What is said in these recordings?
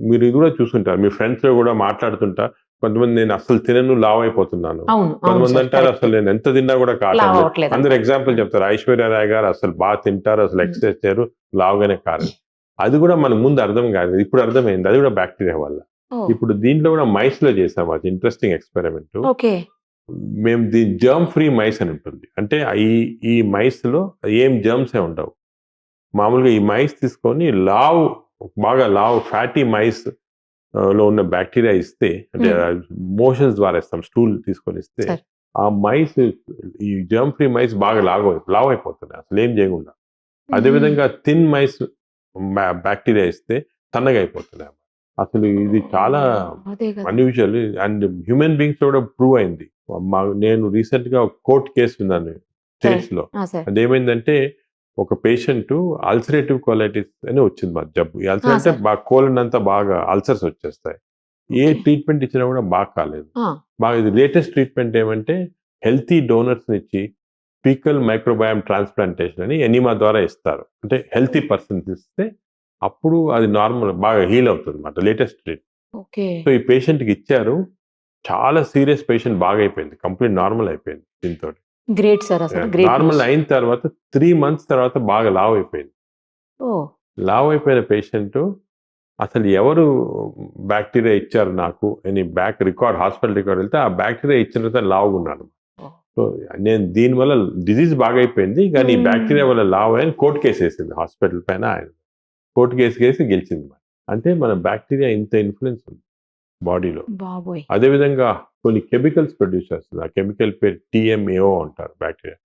మీరు ఇది కూడా చూసుంటారు. మీ ఫ్రెండ్స్‌లో కూడా మాట్లాడుతుంటా కొంతమంది నేను అస్సలు తినను లావైపోతున్నాను. అవును. అవును కొంతమంది సార్. అంటారు అసలు కరెక్టే. నేను ఎంత తిన్నా కూడా లావు కావట్లేదు. అవ్వట్లేదంటారు. అందరూ ఎగ్జాంపుల్ హ్మ్. చెప్తారు. ఐశ్వర్య రాయ్ గారు అసలు బాగా తింటారు. అసలు హ్మ్. ఎక్సర్సైజ్ చేయరు. లావుగానే కారు. అది కూడా మనకు ముందు అర్థం కాదు. ఇప్పుడు అర్థమైంది. అది కూడా బ్యాక్టీరియా వల్ల. ఓహ్! ఇప్పుడు దీంట్లో కూడా మైస్‌లో చేసాం. అది ఇంట్రెస్టింగ్ ఎక్స్‌పెరిమెంట్. ఓకే. మేము జర్మ్ ఫ్రీ మైస్ అని ఉంటుంది. అంటే ఈ మైస్‌లో ఏం జర్మ్సే ఉండవు. మామూలుగా ఈ మైస్ తీసుకొని బాగా లావు ఫ్యాటీ మైస్ లో ఉన్న బ్యాక్టీరియా ఇస్తే అంటే హ్మ్. మోషన్స్ ద్వారా ఇస్తాం. స్టూల్ తీసుకొని ఇస్తే సార్. ఆ మైస్ ఈ జర్మ్ ఫ్రీ మైస్ బాగా లావు అయిపోతున్నాయి. అసలేం చేయకుండా. హుహు. అదేవిధంగా థిన్ మైస్ బ్యాక్టీరియా ఇస్తే సన్నగా అయిపోతున్నాయి. అసలు ఇది చాలా అదే గదా! అన్‌యూజువల్ అండ్ హ్యూమన్ బీయింగ్స్‌లో కూడా ప్రూవ్ అయింది. నేను రీసెంట్‌గా ఒక కోర్ట్ కేస్ విన్నాను సార్. స్టేట్స్‌లో. ఆ! సార్. అదేమైందంటే ఒక పేషెంట్ అల్సరేటివ్ కొలైటిస్ అని వచ్చింది మాకు జబ్బు. ఈ ఆ! అల్సర్ అంటే సార్. కోలన్ అంతా బాగా అల్సర్స్ వచ్చేస్తాయి. ఏ ఓకే. ట్రీట్మెంట్ ఇచ్చినా కూడా కాలేదు. ఆ! ఇది లేటెస్ట్ ట్రీట్మెంట్ ఏమంటే హెల్తీ డోనర్స్‌నిచ్చి ఫీకల్ మైక్రోబయామ్ ట్రాన్స్‌ప్లాంటేషన్ అని ఎనిమా ద్వారా ఇస్తారు. అంటే హెల్తీ ఓహ్! పర్సన్స్ ఇస్తే అప్పుడు అది నార్మల్ బాగా హీల్ అవుతుందన్నమాట. Latest treatment. ఓకే. సో, ఈ పేషెంట్‌కి ఇచ్చారు. చాలా సీరియస్ పేషెంట్ బాగయిపోయింది. కంప్లీట్ నార్మల్ అయిపోయింది దీనితోటి. గ్రేట్ సార్ అసలు. Great normal news. అయిన తర్వాత 3 మంత్స్ తర్వాత బాగా లావయిపోయింది. ఓహ్! లావయిపోయిన పేషెంటు అసలు ఎవరు బాక్టీరియా ఇచ్చారు నాకు అని హాస్పిటల్ రికార్డ్ వెళ్తే ఆ బాక్టీరియా ఇచ్చిన తర్వాత లావుగున్నాను. ఓహ్! సో, నేను దీనివల్ల డిసీజ్ బాగయిపోయింది. కానీ ఈ హ్మ్. బాక్టీరియా వల్ల లావయ్యాను కోర్ట్ కేసేసింది హాస్పిటల్ పైన ఆయన. కోర్ట్ కేసి గెలిచింది. అంటే మన బాక్టీరియా ఇంత ఇన్‌ఫ్లూయెన్స్ ఉంది బాడీలో. బాబోయ్! అదేవిధంగా కొన్ని కెమికల్స్ ప్రొడ్యూస్ చేస్తుంది. ఆ కెమికల్ పేరు టీఎంఏఓ అంటారు బ్యాక్టీరియా.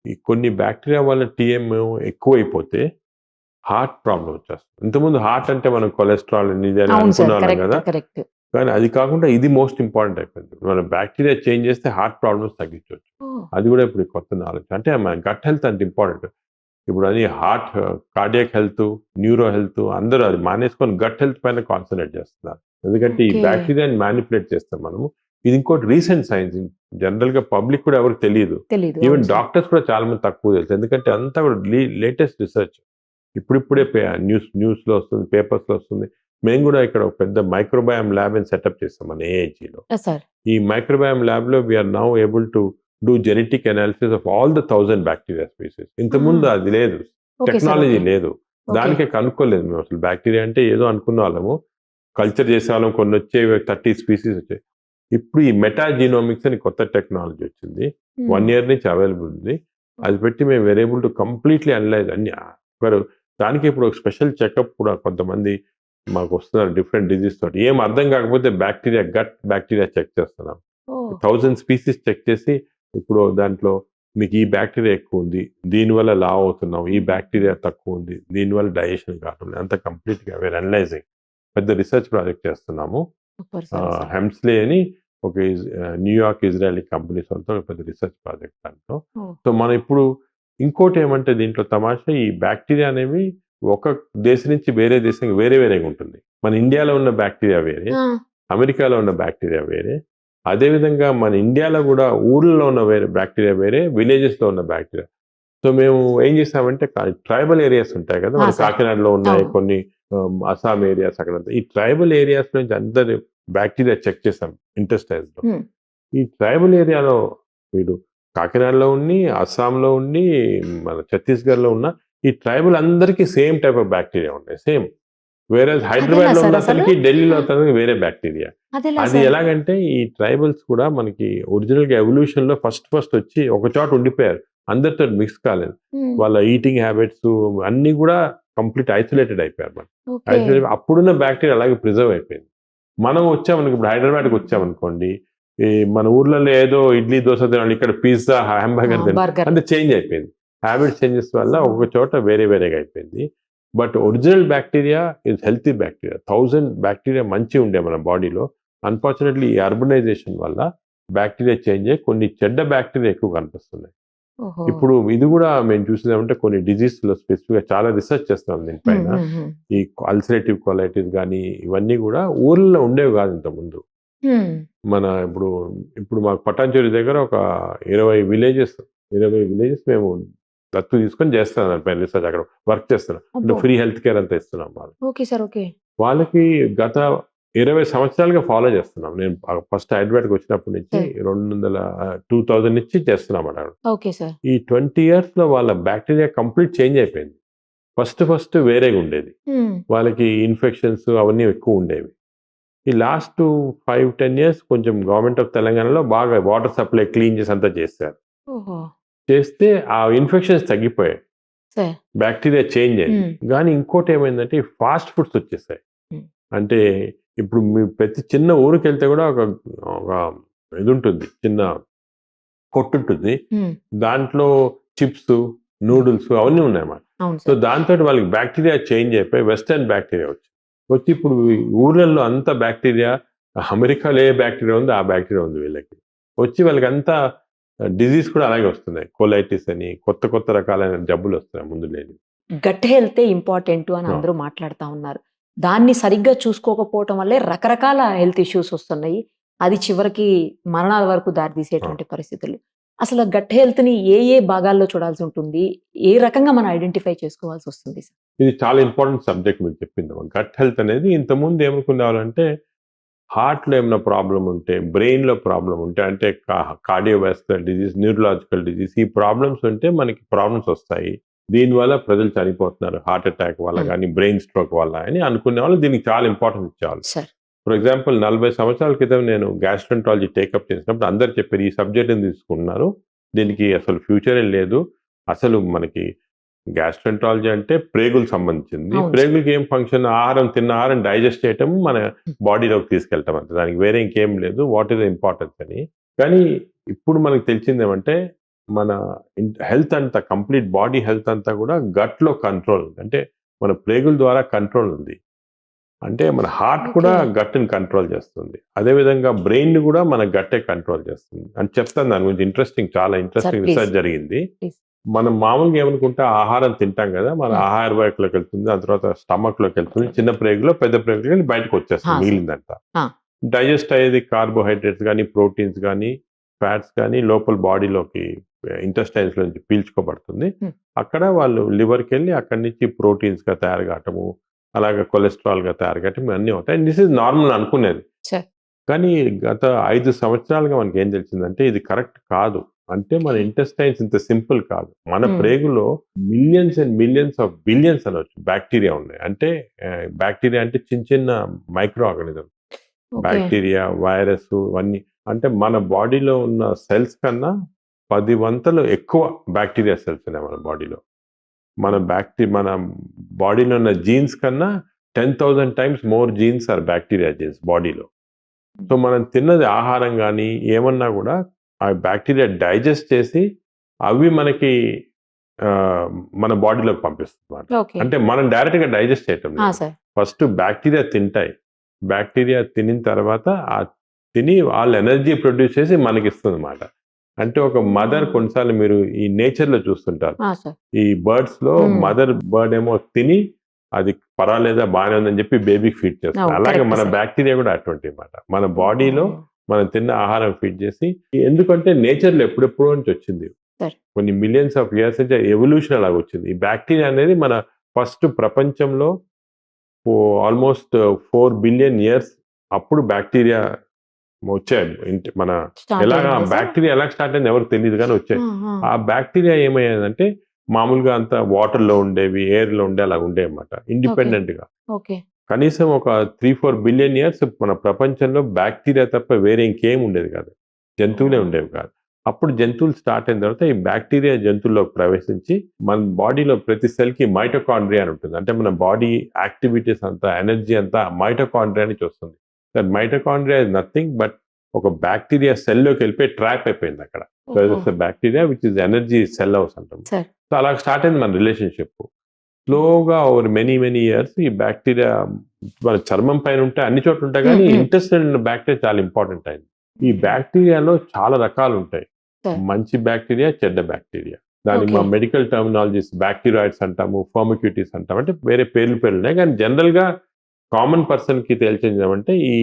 ఈ కొన్ని బ్యాక్టీరియా వల్ల టీఎంఏఓ ఎక్కువైపోతే హార్ట్ ప్రాబ్లమ్ వచ్చేస్తుంది. ఇంతకుముందు హార్ట్ అంటే మనం కొలెస్ట్రాల్ ఇది అని అవును సార్. అనుకునేవాళ్ళం కరెక్ట్. గదా! కరెక్ట్. కానీ అది కాకుండా ఇది మోస్ట్ ఇంపార్టెంట్ అయిపోయింది. మన బ్యాక్టీరియా చేంజ్ చేస్తే హార్ట్ ప్రాబ్లమ్స్ తగ్గించొచ్చు. ఓహ్! అది గూడా ఇప్పుడు కొత్త నాలెడ్జ్. అంటే మన గట్ హెల్త్ అంత ఇంపార్టెంట్. ఇప్పుడు అది కార్డియాక్ హెల్త్, న్యూరో హెల్త్ అందరూ అది మానేసుకొని గట్ హెల్త్ పైన కాన్సంట్రేట్ చేస్తున్నారు. ఎందుకంటే ఈ ఓకే. బాక్టీరియాని మానిప్యులేట్ చేస్తాం మనము. ఇది ఇంకోటి రీసెంట్ సైన్స్. జనరల్‌గా పబ్లిక్ కూడా ఎవరికీ తెలీదు. తెలీదు. ఈవెన్ అవును సార్. డాక్టర్స్ కూడా చాలా మంది తక్కువ తెలుసు. ఎందుకంటే అంతా కూడా లేటెస్ట్ రిసర్చ్. ఇప్పుడిప్పుడే న్యూస్‌లో వస్తుంది, పేపర్స్‌లో వస్తుంది. మేము కూడా ఇక్కడ ఒక పెద్ద మైక్రోబయామ్ ల్యాబ్‌ని సెటప్ చేసాం మన ఏఐజీలో. ఆ! సార్. ఈ మైక్రోబయామ్ ల్యాబ్‌లో we are now able to do genetic analysis of all the 1000 bacteria species. ఆహా! ఇంతకుముందు అది లేదు. Okay sir. Technology okay. లేదు. ఓకే. దానికే కనుక్కోలేదు మేము అసలు. బ్యాక్టీరియా అంటే ఏదో అనుకునేవాళ్ళము. కల్చర్ చేసేవాళ్ళం కొన్నొచ్చేవి 30 స్పీసీస్ వచ్చాయి. ఇప్పుడు ఈ మెటాజినోమిక్స్ అని కొత్త టెక్నాలజీ వచ్చింది. హ్మ్. 1 ఇయర్ నుంచి అవైలబుల్ ఉంది. అది పెట్టి మేము were able to completely analyse అన్ని ఒకరు దానికి ఇప్పుడు ఒక స్పెషల్ చెకప్ కూడా కొంతమంది మాకొస్తున్నారు డిఫరెంట్ డిసీజ్ తోటి. ఏం అర్థం కాకపోతే గట్ బ్యాక్టీరియా చెక్ చేస్తున్నాం. ఓహ్! 1000 స్పీసీస్ చెక్ చేసి ఇప్పుడు దాంట్లో మీకు ఈ బ్యాక్టీరియా ఎక్కువుంది. దీనివల్ల లావు అవుతున్నావు. ఈ బ్యాక్టీరియా తక్కువుంది. దీనివల్ల డైజెషన్ కావడం లేదు. అంతా కంప్లీట్‌గా వీఆర్ అనలైజింగ్. పెద్ద రిసర్చ్ ప్రాజెక్ట్ చేస్తున్నాము. సూపర్ సార్ అసలు. హెమ్స్లే అని ఒక న్యూయార్క్ ఇజ్రాయెలీ కంపెనీస్ వాళ్ళతో పెద్ద రిసర్చ్ ప్రాజెక్ట్ దాంట్లో. ఓహ్! సో, మనం ఇప్పుడు ఇంకోటేమంటే దీంట్లో తమాషా ఈ బ్యాక్టీరియా అనేవి ఒక దేశం నుంచి వేరే దేశానికి వేరేగా ఉంటుంది. మన ఇండియాలో ఉన్న బ్యాక్టీరియా వేరే, ఆ! అమెరికాలో ఉన్న బ్యాక్టీరియా వేరే. అదేవిధంగా మన ఇండియాలో గూడా ఊర్లలో ఉన్న బ్యాక్టీరియా వేరే, విలేజెస్‌లో ఉన్న బ్యాక్టీరియా. సో, మేము ఏం చేసామంటే ట్రైబల్ ఏరియాస్ ఉంటాయి కదా! ఆ! మన సార్. కాకినాడలో ఉన్నాయి. అవును. కొన్ని అస్సాం ఏరియాస్ అక్కడంతా. ఈ ట్రైబల్ ఏరియాస్ నుంచి అందరి బ్యాక్టీరియా చెక్ చేసాం ఇంటెస్టైన్స్‌లో. హ్మ్. ఈ ట్రైబల్ ఏరియాలో వీడు కాకినాడలో ఉండి, అస్సాంలో ఉండి, మన ఛత్తీస్‌గఢ్‌లో ఉన్న ఈ ట్రైబల్ అందరికీ సేమ్ టైప్ ఆఫ్ బ్యాక్టీరియా ఉన్నాయి. సేమ్. వేరేస్ అదెలా హైదరాబాద్‌లో ఉన్న సార్ అసలు? అతనికి, ఢిల్లీలో ఆ! అతనికి వేరే బ్యాక్టీరియా. అదెలా అది సార్? ఎలాగంటే ఈ ట్రైబల్స్ కూడా మనకి ఒరిజినల్‌గా ఎవల్యూషన్‌లో ఫస్ట్ వచ్చి ఒక చోట ఉండిపోయారు. అందరితోటి మిక్స్ కాలేదు. హ్మ్. వాళ్ళ ఈటింగ్ హ్యాబిట్స్ అన్నీ గూడా కంప్లీట్ ఐసోలేటెడ్ అయిపోయారు. ఓకే. అప్పుడున్న బ్యాక్టీరియా అలాగే ప్రిజర్వ్ అయిపోయింది. మనం వచ్చామనుకో ఇప్పుడు హైదరాబాద్‌కి వచ్చామనుకోండి, ఈ మన ఊర్లలో ఏదో ఇడ్లీ, దోస తినాలి. ఇక్కడ పిజ్జా, ఆ! Hamburger burger. అంటే చేంజ్ అయిపోయింది. హాబిట్ చేంజెస్ వల్ల ఒక్కొక్క చోట వేరేగా అయిపోయింది. But original bacteria is healthy bacteria. 1000 bacteria మంచిగుండే మన బాడీలో. అన్‌ఫార్చునేట్‌లీ ఈ అర్బనైజేషన్ వల్ల బ్యాక్టీరియా చేంజ్ అయ్యి కొన్ని చెడ్డ బ్యాక్టీరియా ఎక్కువ కనిపిస్తున్నాయి. ఓహో! ఇప్పుడు ఇది గూడా మేము చూసిందేమంటే కొన్ని డిసీజ్‌లో స్పెసిఫిక్‌గా చాలా రిసర్చ్ చేస్తున్నాం హ్మ్. దీనిపైన. హ్మ్. హ్మ్. ఈ అల్సరేటివ్ కొలైటిస్ గానీ, ఇవన్నీ గూడా ఊర్లలో ఉండేవి గాదు ఇంతకుముందు. హ్మ్. మన ఇప్పుడు మాకు పటాన్‌చెరు దగ్గర ఒక 20 విలేజెస్ మేము దత్తు తీసుకొని చేస్తున్నాం దానిపైన రిసర్చ్ అక్కడ వర్క్ చేస్తున్నాం. అంటే అబ్బో! ఫ్రీ హెల్త్ కేర్ అంతా ఇస్తున్నాం వాళ్ళకి. Okay sir. ఓకే. వాళ్ళకి గత 20 సంవత్సరాలుగా ఫాలో చేస్తున్నాం. నేను ఫస్ట్ హైదరాబాద్కి వచ్చినప్పటి నుంచి 2000 నుంచి చేస్తున్నాం అన్నాడు. Okay sir. ఈ 20 years లో వాళ్ళ బ్యాక్టీరియా కంప్లీట్ చేంజ్ అయిపోయింది. ఫస్ట్ వేరేగా ఉండేది. వాళ్ళకి ఇన్ఫెక్షన్స్ అవన్నీ ఎక్కువ ఉండేవి. ఈ లాస్ట్ 5-10 years కొంచెం గవర్నమెంట్ ఆఫ్ తెలంగాణలో బాగా వాటర్ సప్లై క్లీన్ చేసి అంతా చేశారు. ఓహో! చేస్తే ఆ ఇన్ఫెక్షన్స్ తగ్గిపోయాయి. సార్. బ్యాక్టీరియా చేంజ్ అయింది. కానీ ఇంకోటి ఏమైందంటే ఫాస్ట్ ఫుడ్స్ వచ్చేసాయి. అంటే ఇప్పుడు మీ ప్రతి చిన్న ఊరికెళ్తే కూడా ఒక ఇది ఉంటుంది, చిన్న కొట్టు ఉంటుంది. దాంట్లో చిప్స్, నూడిల్స్ అవన్నీ ఉన్నాయన్నమాట. సో దాంతో వాళ్ళకి బ్యాక్టీరియా చేంజ్ అయిపోయి వెస్టర్న్ బ్యాక్టీరియా వచ్చి ఇప్పుడు ఊర్లలో అంత బ్యాక్టీరియా, అమెరికాలో ఏ బ్యాక్టీరియా ఉందో ఆ బ్యాక్టీరియా ఉంది వీళ్ళకి. వచ్చి వాళ్ళకి అంతా డిజీజ్ కూడా అలాగే వస్తున్నాయి. కొలైటిస్ అని కొత్త రకాలైన జబ్బులు వస్తున్నాయి ముందు లేని. గట్ హెల్త్ ఇంపార్టెంట్ అని అందరూ మాట్లాడుతూ ఉన్నారు. దాన్ని సరిగ్గా చూసుకోకపోవటం వల్లే రకరకాల హెల్త్ ఇష్యూస్ వస్తున్నాయి. అది చివరికి మరణాల వరకు దారితీసేటువంటి పరిస్థితులు. అసలు గట్ హెల్త్ ని ఏ భాగాల్లో చూడాల్సి ఉంటుంది, ఏ రకంగా మనం ఐడెంటిఫై చేసుకోవాల్సి వస్తుంది? ఇది చాలా ఇంపార్టెంట్ సబ్జెక్ట్ మీరు చెప్పింది. గట్ హెల్త్ అనేది ఇంతకుముందు ఏమనుకునేవాళ్ళంటే హార్ట్లో ఏమైనా ప్రాబ్లం ఉంటే, బ్రెయిన్లో ప్రాబ్లం ఉంటే, అంటే కార్డియోవాస్కులర్ డిజీజ్, న్యూరలాజికల్ డిజీజ్, ఈ ప్రాబ్లమ్స్ ఉంటే మనకి ప్రాబ్లమ్స్ వస్తాయి. దీనివల్ల ప్రజలు చనిపోతున్నారు హార్ట్ అటాక్ వల్ల కానీ బ్రెయిన్ స్ట్రోక్ వల్ల అని అనుకునే వాళ్ళు దీనికి చాలా ఇంపార్టెన్స్ ఇచ్చేవాళ్ళు. ఫర్ ఎగ్జాంపుల్ 40 సంవత్సరాల క్రితం నేను గ్యాస్ట్రాంట్రాలజీ టేకప్ చేసినప్పుడు అందరు చెప్పారు ఈ సబ్జెక్ట్ని తీసుకున్నారు, దీనికి అసలు ఫ్యూచరే లేదు. అసలు మనకి గ్యాస్ట్రాంట్రాలజీ అంటే ప్రేగులకు సంబంధించింది. ప్రేగులకి ఏం ఫంక్షన్, తిన్న ఆహారం డైజెస్ట్ చేయటం, మన బాడీలోకి తీసుకెళ్ళటం అంతే, దానికి వేరే ఇంకేం లేదు. వాట్ ఈస్ ద ఇంపార్టెన్స్ అని. కానీ ఇప్పుడు మనకు తెలిసింది ఏమంటే మన హెల్త్ అంతా, కంప్లీట్ బాడీ హెల్త్ అంతా కూడా గట్లో కంట్రోల్ ఉంది. అంటే మన ప్రేగుల ద్వారా కంట్రోల్ ఉంది. అంటే మన హార్ట్ కూడా గట్ని కంట్రోల్ చేస్తుంది. అదేవిధంగా బ్రెయిన్ కూడా మన గట్టే కంట్రోల్ చేస్తుంది అని చెప్తాను. దాని గురించి చాలా ఇంట్రెస్టింగ్ రీసెర్చ్ జరిగింది. మనం మామూలుగా ఏమనుకుంటే ఆహారం తింటాం కదా, మన ఆహార వాహికలోకి వెళ్తుంది, ఆ తర్వాత స్టమక్ లోకి వెళ్తుంది, చిన్న ప్రేగులో పెద్ద ప్రేగులో వెళ్ళి బయటకు వచ్చేస్తుంది మిగిలిందంతా. డైజెస్ట్ అయ్యేది కార్బోహైడ్రేట్స్ కానీ, ప్రోటీన్స్ కానీ, ఫ్యాట్స్ కానీ లోపల బాడీలోకి ఇంటెస్టైన్స్ నుంచి పీల్చుకోబడుతుంది. అక్కడ వాళ్ళు లివర్కి వెళ్ళి అక్కడి నుంచి ప్రోటీన్స్ గా తయారు కావటము, అలాగే కొలెస్ట్రాల్ గా తయారు కావటం అన్నీ అవుతాయి. దిస్ ఇస్ నార్మల్ అనుకునేది. కానీ గత 5 సంవత్సరాలుగా మనకి ఏం తెలిసిందంటే ఇది కరెక్ట్ కాదు. అంటే మన ఇంటెస్టైన్స్ ఇంత సింపుల్ కాదు. మన ప్రేగులో millions and millions of billions అనొచ్చు బ్యాక్టీరియా ఉన్నాయి. అంటే బ్యాక్టీరియా అంటే చిన్న మైక్రో ఆర్గానిజం, బ్యాక్టీరియా, వైరస్ ఇవన్నీ. అంటే మన బాడీలో ఉన్న సెల్స్ కన్నా 10 వంతులు ఎక్కువ బ్యాక్టీరియా సెల్స్ ఉన్నాయి మన బాడీలో. మన బాడీలో ఉన్న జీన్స్ కన్నా 10,000 times more genes are bacteria genes బాడీలో. సో మనం తిన్నది ఆహారం కానీ ఏమన్నా కూడా ఆ బ్యాక్టీరియా డైజెస్ట్ చేసి అవి మనకి మన బాడీలోకి పంపిస్తుంది. అంటే మనం డైరెక్ట్ గా డైజెస్ట్ చేయటం లేదు. ఫస్ట్ బ్యాక్టీరియా తింటాయి. బ్యాక్టీరియా తినిన తర్వాత తిని వాళ్ళు ఎనర్జీ ప్రొడ్యూస్ చేసి మనకి ఇస్తుంది అన్నమాట. అంటే ఒక మదర్, కొన్నిసార్లు మీరు ఈ నేచర్ లో చూస్తుంటారు, ఈ బర్డ్స్ లో మదర్ బర్డ్ ఏమో తిని అది పర్వాలేదా బాగానే ఉందని చెప్పి బేబీకి ఫీడ్ చేస్తారు. అలాగే మన బ్యాక్టీరియా కూడా అటువంటి అన్నమాట. మన బాడీలో మనం తిన్న ఆహారం ఫీడ్ చేసి, ఎందుకంటే నేచర్ లో ఎప్పుడెప్పుడో నుంచి వచ్చింది, కొన్ని మిలియన్స్ ఆఫ్ ఇయర్స్ నుంచి ఎవల్యూషన్ అలాగ వచ్చింది. ఈ బ్యాక్టీరియా అనేది మన ఫస్ట్ ప్రపంచంలో ఆల్మోస్ట్ 4 billion years అప్పుడు బ్యాక్టీరియా వచ్చాయి. మన బ్యాక్టీరియా ఎలా స్టార్ట్ అయింది ఎవరికి తెలియదు కానీ వచ్చాయి. ఆ బ్యాక్టీరియా ఏమయ్యేదంటే మామూలుగా అంతా వాటర్ లో ఉండేవి, ఎయిర్ లో ఉండే అలా ఉండే అన్నమాట, ఇండిపెండెంట్ గా. కనీసం ఒక 3-4 billion years మన ప్రపంచంలో బ్యాక్టీరియా తప్ప వేరే ఇంకేం ఉండేది కాదు, జంతువులే ఉండేవి కాదు. అప్పుడు జంతువులు స్టార్ట్ అయిన తర్వాత ఈ బ్యాక్టీరియా జంతువుల్లోకి ప్రవేశించి మన బాడీలో ప్రతి సెల్ కి మైటోకాండ్రియా అని ఉంటుంది. అంటే మన బాడీ యాక్టివిటీస్ అంతా, ఎనర్జీ అంతా మైటోకాండ్రియా నుంచి వస్తుంది. మైటోకాండ్రియా ఇస్ నథింగ్ బట్ ఒక బ్యాక్టీరియా సెల్లోకి వెళ్ళిపోయి ట్రాప్ అయిపోయింది అక్కడ. Bacteria which is energy cell house అంటాం. సో అలా స్టార్ట్ అయింది మన రిలేషన్షిప్. స్లోగా ఓవర్ మెనీ ఇయర్స్ ఈ బ్యాక్టీరియా మన చర్మం పైన ఉంటే అన్ని చోట్ల ఉంటాయి, కానీ ఇంటెస్టైన్ బ్యాక్టీరియా చాలా ఇంపార్టెంట్ అయింది. ఈ బ్యాక్టీరియాలో చాలా రకాలు ఉంటాయి, మంచి బ్యాక్టీరియా, చెడ్డ బ్యాక్టీరియా. దానికి మా మెడికల్ టర్మినాలజీస్ బ్యాక్టీరియాయిడ్స్ అంటాము, ఫర్మిక్యూటీస్ అంటాము. అంటే వేరే పేర్లు ఉన్నాయి, కానీ జనరల్ గా కామన్ పర్సన్ కి తెలిసింది ఏమంటే ఈ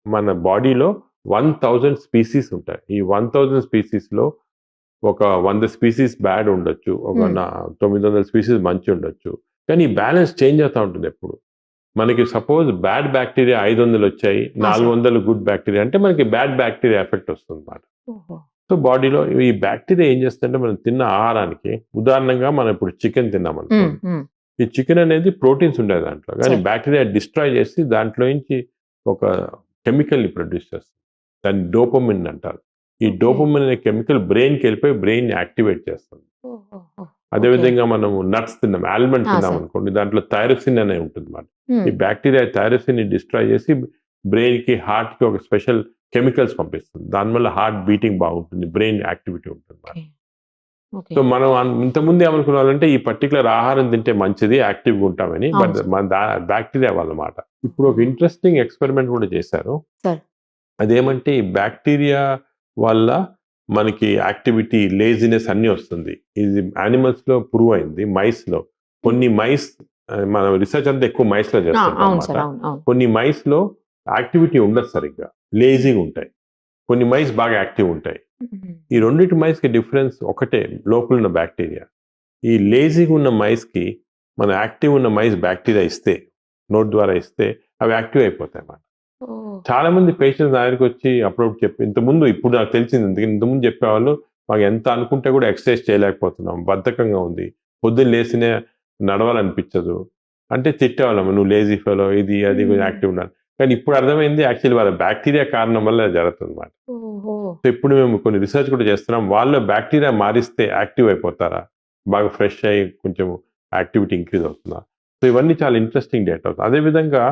మన బాడీలో 1000 స్పీసీస్ ఉంటాయి. ఈ 1000 స్పీసీస్ లో ఒక 100 స్పీసీస్ బ్యాడ్ ఉండొచ్చు, ఒక 900 స్పీసీస్ మంచి ఉండొచ్చు. కానీ ఈ బ్యాలెన్స్ చేంజ్ అవుతూ ఉంటుంది ఎప్పుడు. మనకి సపోజ్ బ్యాడ్ బ్యాక్టీరియా 500 వచ్చాయి, 400 గుడ్ బ్యాక్టీరియా అంటే మనకి బ్యాడ్ బ్యాక్టీరియా ఎఫెక్ట్ వస్తుంది అన్నమాట. ఓహో. సో బాడీలో ఈ బ్యాక్టీరియా ఏం చేస్తుందంటే మనం తిన్న ఆహారానికి, ఉదాహరణంగా మనం ఇప్పుడు చికెన్ తిన్నాం అనుకోండి, ఈ చికెన్ అనేది ప్రోటీన్స్ ఉండేది దాంట్లో, కానీ సరే. బ్యాక్టీరియా డిస్ట్రాయ్ చేసి దాంట్లో నుంచి ఒక కెమికల్ ని ప్రొడ్యూస్ చేస్తుంది. దాన్ని డోపమిన్ అంటారు. ఈ Okay. డోపమిన్ అనే కెమికల్ బ్రెయిన్కి వెళ్ళిపోయి బ్రెయిన్ యాక్టివేట్ చేస్తుంది. ఓహో. అదేవిధంగా మనం నట్స్ తిన్నాం, ఆల్మండ్ తిన్నాం సరే. అనుకోండి, దాంట్లో థైరోసిన్ అనే ఉంటుంది అన్నమాట. ఈ బ్యాక్టీరియా థైరోసిన్ ని డిస్ట్రాయ్ చేసి బ్రెయిన్ కి, హార్ట్ కి ఒక స్పెషల్ కెమికల్స్ పంపిస్తుంది. దానివల్ల హార్ట్ బీటింగ్ బాగుంటుంది, బ్రెయిన్ యాక్టివిటీ ఉంటుంది అన్నమాట. ఓకే. సో మనం ఇంతకుముందు ఏమనుకున్నామంటే ఈ పర్టికులర్ ఆహారం తింటే మంచిది, యాక్టివ్గా ఉంటామని, అవును బట్ సార్. మన బ్యాక్టీరియా వల్లమాట. ఇప్పుడు ఒక ఇంట్రెస్టింగ్ ఎక్స్పెరిమెంట్ కూడా చేశారు. సార్. అదేమంటే ఈ బ్యాక్టీరియా వల్ల మనకి యాక్టివిటీ, లేజినెస్ అన్నీ వస్తుంది. ఇది యానిమల్స్ లో ప్రూవ్ అయింది. మైస్ లో కొన్ని మైస్, మనం రీసెర్చ్ అంతా ఎక్కువ మైస్ లో చేస్తాం అవును సార్. అన్నమాట. అవును అవును. కొన్ని మైస్ లో యాక్టివిటీ ఉండదు సరిగ్గా, లేజీగా ఉంటాయి. కొన్ని మైస్ బాగా యాక్టివ్ ఉంటాయి. ఈ రెండింటి మైస్కి డిఫరెన్స్ ఒకటే, లోపల ఉన్న బ్యాక్టీరియా. ఈ లేజీగా ఉన్న మైస్కి మన యాక్టివ్ ఉన్న మైస్ బ్యాక్టీరియా ఇస్తే, నోట్ ద్వారా ఇస్తే అవి యాక్టివ్ అయిపోతాయి అన్నమాట. చాలా మంది పేషెంట్స్ నా దగ్గరికి వచ్చి అప్పుడప్పుడు చెప్పి, ఇంతకుముందు, ఇప్పుడు నాకు తెలిసింది, ఇంతకుముందు చెప్పేవాళ్ళు మాకు ఎంత అనుకుంటే కూడా ఎక్సర్సైజ్ చేయలేకపోతున్నాం, బద్ధకంగా ఉంది, పొద్దున్న లేసినే నడవాలనిపించదు అంటే తిట్టేవాళ్ళం, నువ్వు లేజీ ఫెలో, ఇది అది కొంచెం యాక్టివ్ ఉండాలి. కానీ ఇప్పుడు అర్థమైంది యాక్చువల్లీ వాళ్ళ బ్యాక్టీరియా కారణం వల్ల జరుగుతుంది అన్నమాట. సో ఇప్పుడు మేము కొన్ని రీసెర్చ్ కూడా చేస్తున్నాం, వాళ్ళ బ్యాక్టీరియా మారిస్తే యాక్టివ్ అయిపోతారా, బాగా ఫ్రెష్ అయ్యి కొంచెం యాక్టివిటీ ఇంక్రీజ్ అవుతుందా. సో ఇవన్నీ చాలా ఇంట్రెస్టింగ్ డేటా అవుతుంది. అదేవిధంగా